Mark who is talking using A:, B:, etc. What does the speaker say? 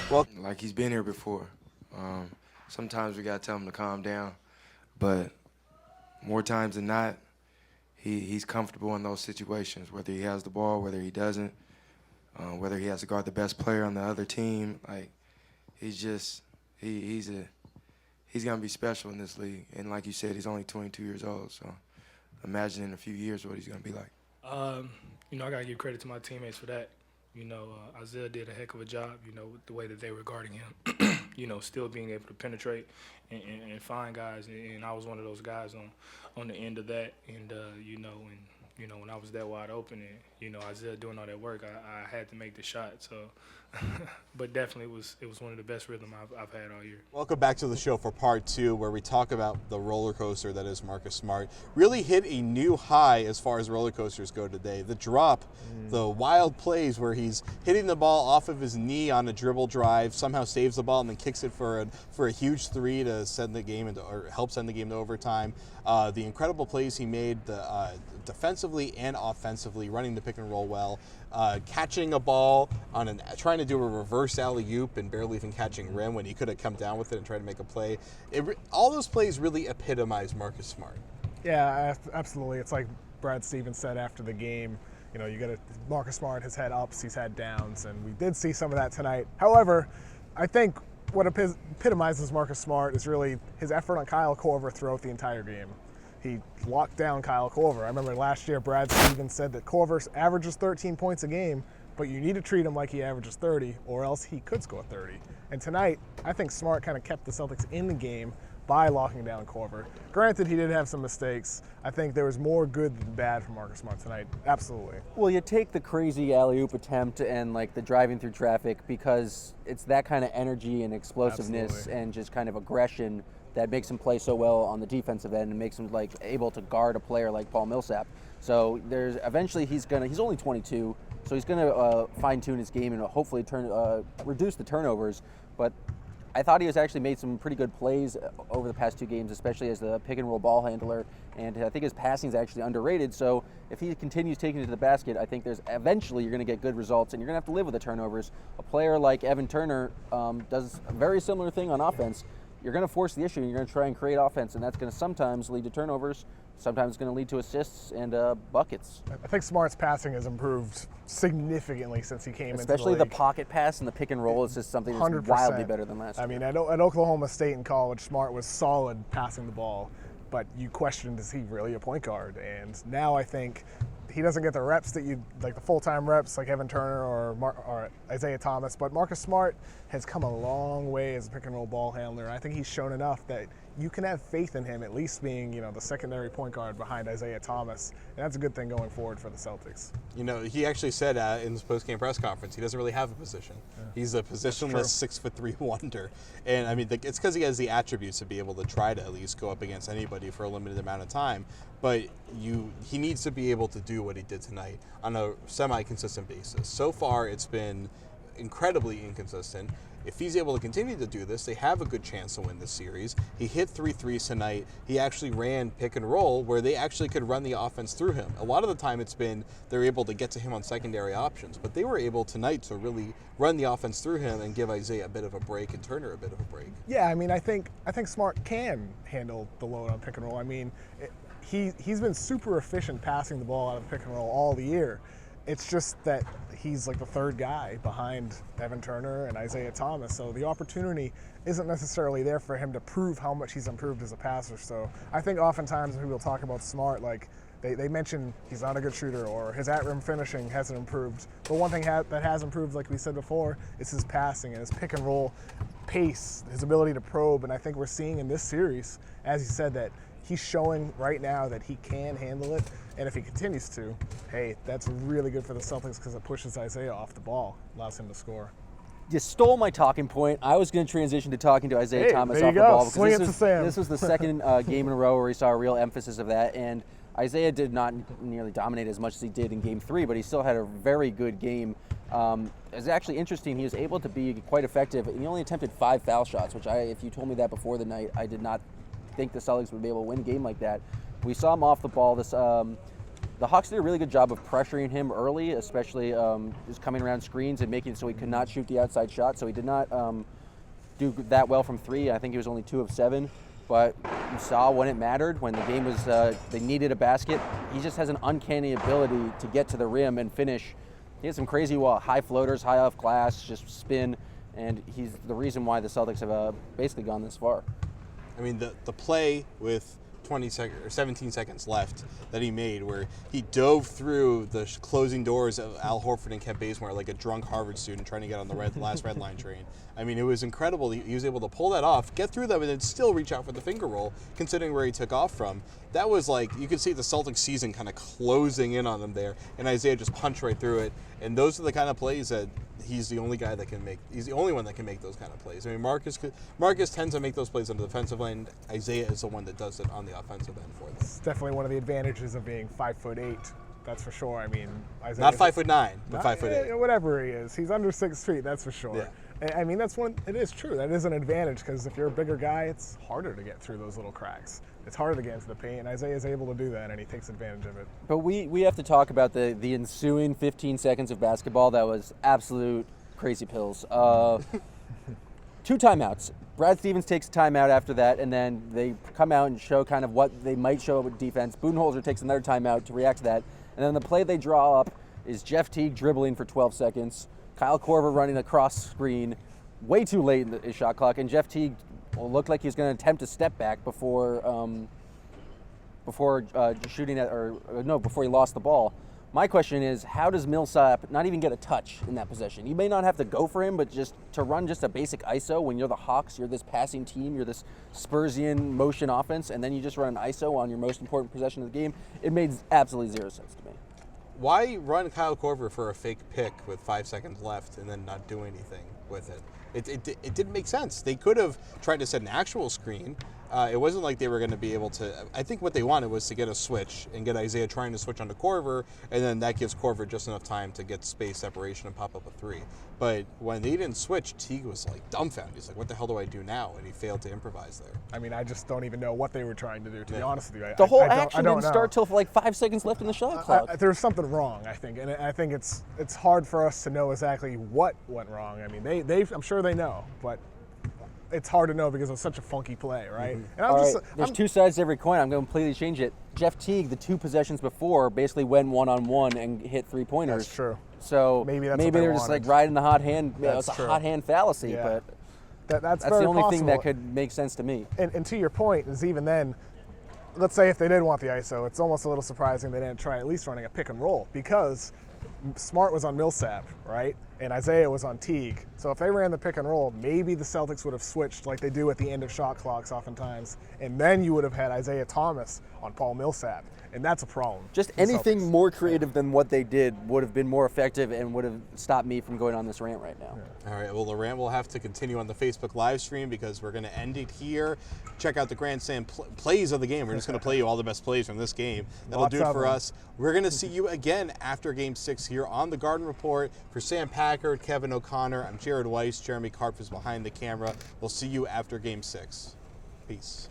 A: Well,
B: like he's been here before. Sometimes we got to tell him to calm down, but more times than not, he's comfortable in those situations, whether he has the ball, whether he doesn't, whether he has to guard the best player on the other team. Like, he's gonna be special in this league. And like you said, he's only 22 years old, so imagine in a few years what he's gonna be like.
C: I gotta give credit to my teammates for that. Isaiah did a heck of a job, with the way that they were guarding him, still being able to penetrate and find guys. And I was one of those guys on the end of that. And, when I was that wide open and, Isaiah doing all that work, I had to make the shot. So, but definitely it was one of the best rhythm I've had all year.
A: welcome back to the show for part 2, where we talk about the roller coaster that is Marcus Smart. Really hit a new high as far as roller coasters go today. The drop, the wild plays where he's hitting the ball off of his knee on a dribble drive, somehow saves the ball and then kicks it for a huge three to send the game or help send the game to overtime. The incredible plays he made, defensively and offensively, running the pick and roll well, catching a ball on trying to do a reverse alley-oop and barely even catching rim when he could have come down with it and tried to make a play. All those plays really epitomize Marcus Smart.
D: Yeah, absolutely. It's like Brad Stevens said after the game. Marcus Smart has had ups, he's had downs, and we did see some of that tonight. However, I think what epitomizes Marcus Smart is really his effort on Kyle Korver throughout the entire game. He locked down Kyle Korver. I remember last year Brad Stevens said that Korver averages 13 points a game, but you need to treat him like he averages 30 or else he could score 30. And tonight, I think Smart kind of kept the Celtics in the game by locking down Korver. Granted, he did have some mistakes. I think there was more good than bad from Marcus Smart tonight. Absolutely.
E: Well, you take the crazy alley-oop attempt and like the driving through traffic because it's that kind of energy and explosiveness
D: Absolutely.
E: and just kind of aggression that makes him play so well on the defensive end and makes him like able to guard a player like Paul Millsap. So eventually he's only 22, so he's gonna fine-tune his game and hopefully reduce the turnovers. But I thought he actually made some pretty good plays over the past 2 games, especially as the pick and roll ball handler. And I think his passing is actually underrated. So if he continues taking it to the basket, I think eventually you're going to get good results, and you're going to have to live with the turnovers. A player like Evan Turner does a very similar thing on offense. You're going to force the issue, and you're going to try and create offense, and that's going to sometimes lead to turnovers. Sometimes it's going to lead to assists and buckets.
D: I think Smart's passing has improved significantly since he came
E: Especially
D: into the
E: the
D: league.
E: pocket pass and the pick and roll is just something that's
D: 100%.
E: wildly better than last year.
D: I mean, at Oklahoma State in college, Smart was solid passing the ball, but you questioned, is he really a point guard? And now I think he doesn't get the reps that the full-time reps like Evan Turner or Isaiah Thomas, but Marcus Smart has come a long way as a pick and roll ball handler. I think he's shown enough that you can have faith in him at least being, the secondary point guard behind Isaiah Thomas, and that's a good thing going forward for the Celtics.
A: He actually said in his post-game press conference he doesn't really have a position. Yeah. He's a positionless 6'3" wonder, and I mean it's because he has the attributes to be able to try to at least go up against anybody for a limited amount of time. But he needs to be able to do what he did tonight on a semi-consistent basis. So far, it's been incredibly inconsistent. If he's able to continue to do this, they have a good chance to win this series. He hit 3 threes tonight. He actually ran pick and roll where they actually could run the offense through him. A lot of the time it's been they're able to get to him on secondary options, but they were able tonight to really run the offense through him and give Isaiah a bit of a break and Turner a bit of a break.
D: Yeah, I mean, I think Smart can handle the load on pick and roll. I mean, he's been super efficient passing the ball out of the pick and roll all the year. It's just that he's like the third guy behind Evan Turner and Isaiah Thomas, so the opportunity isn't necessarily there for him to prove how much he's improved as a passer. So I think oftentimes when people talk about Smart, like they mention he's not a good shooter or his at-rim finishing hasn't improved. But one thing that has improved, like we said before, is his passing and his pick and roll pace, his ability to probe, and I think we're seeing in this series, as he said, that he's showing right now that he can handle it, and if he continues to, hey, that's really good for the Celtics because it pushes Isaiah off the ball, allows him to score.
E: You stole my talking point. I was going to transition to talking to Isaiah Thomas
D: there
E: off
D: you
E: the
D: go.
E: ball.
D: Swing it to Sam.
E: This was the second game in a row where he saw a real emphasis of that, and Isaiah did not nearly dominate as much as he did in Game 3, but he still had a very good game. It's actually interesting. He was able to be quite effective. He only attempted 5 foul shots, which if you told me that before the night, I did not think the Celtics would be able to win a game like that. We saw him off the ball the Hawks did a really good job of pressuring him early, especially just coming around screens and making it so he could not shoot the outside shot. So he did not do that well from 3. I think he was only 2 of 7. But you saw when it mattered, when the game was, they needed a basket. He just has an uncanny ability to get to the rim and finish. He has some crazy high floaters, high off glass, just spin, and he's the reason why the Celtics have basically gone this far.
A: I mean, the play with 17 seconds left that he made, where he dove through the closing doors of Al Horford and Kent Bazemore like a drunk Harvard student trying to get on the last red line train. I mean, it was incredible. He was able to pull that off, get through them, and then still reach out for the finger roll, considering where he took off from. That was like, you could see the Celtics season kind of closing in on them there, and Isaiah just punched right through it. And those are the kind of plays that he's the only guy that can make. He's the only one that can make those kind of plays. I mean, Marcus tends to make those plays on the defensive end. Isaiah is the one that does it on the offensive end for them.
D: It's definitely one of the advantages of being 5'8". That's for sure. I mean, Isaiah
A: Not 5'9", but 5'8".
D: Whatever he is, he's under 6 feet. That's for sure.
A: Yeah.
D: I mean, it is true. That is an advantage because if you're a bigger guy, it's harder to get through those little cracks. It's harder to get into the paint, and Isaiah is able to do that, and he takes advantage of it.
E: But we have to talk about the ensuing 15 seconds of basketball that was absolute crazy pills. 2 timeouts. Brad Stevens takes a timeout after that, and then they come out and show kind of what they might show with defense. Budenholzer takes another timeout to react to that. And then the play they draw up is Jeff Teague dribbling for 12 seconds, Kyle Korver running across screen way too late in his shot clock, and Jeff Teague looked like he was going to attempt a step back before shooting at, before he lost the ball. My question is, how does Millsap not even get a touch in that possession? You may not have to go for him, but just to run just a basic ISO when you're the Hawks, you're this passing team, you're this Spursian motion offense, and then you just run an ISO on your most important possession of the game. It made absolutely zero sense to me.
A: Why run Kyle Korver for a fake pick with 5 seconds left and then not do anything with it? It didn't make sense. They could have tried to set an actual screen. It wasn't like they were going to be able to. I think what they wanted was to get a switch and get Isaiah trying to switch onto Korver, and then that gives Korver just enough time to get space separation and pop up a 3. But when they didn't switch, Teague was like dumbfounded. He's like, what the hell do I do now? And he failed to improvise there.
D: I mean, I just don't even know what they were trying to do, to be honest with you.
E: The whole
D: I
E: action
D: don't
E: didn't
D: know.
E: start till like 5 seconds left in the shot clock.
D: There's something wrong, I think, and I think it's hard for us to know exactly what went wrong. I mean, I'm sure they know, but it's hard to know because it was such a funky play, right?
E: Mm-hmm.
D: And
E: All right, there's 2 sides to every coin. I'm going to completely change it. Jeff Teague, the 2 possessions before, basically went one-on-one and hit 3-pointers.
D: That's true.
E: So
D: maybe
E: they're just like riding the hot hand. It's a
D: true.
E: hot hand fallacy,
D: Yeah.
E: but
D: that's
E: the
D: very
E: only
D: possible.
E: thing that could make sense to me.
D: And to your point is even then, let's say if they did want the ISO, it's almost a little surprising they didn't try at least running a pick and roll because Smart was on Millsap, right? And Isaiah was on Teague. So if they ran the pick and roll, maybe the Celtics would have switched like they do at the end of shot clocks oftentimes. And then you would have had Isaiah Thomas on Paul Millsap. And that's a problem.
E: Just
D: for the
E: anything
D: Celtics.
E: more creative than what they did would have been more effective and would have stopped me from going on this rant right now.
A: All right, well, the rant will have to continue on the Facebook live stream because we're going to end it here. Check out the Grandstand plays of the game. We're just going to play you all the best plays from this game. That'll
D: Lots
A: do it
D: of
A: for
D: them.
A: us. We're going to see you again after Game 6 here on the Garden Report. For Sam Packard, Kevin O'Connor, I'm Jared Weiss. Jeremy Karpf is behind the camera. We'll see you after Game 6. Peace.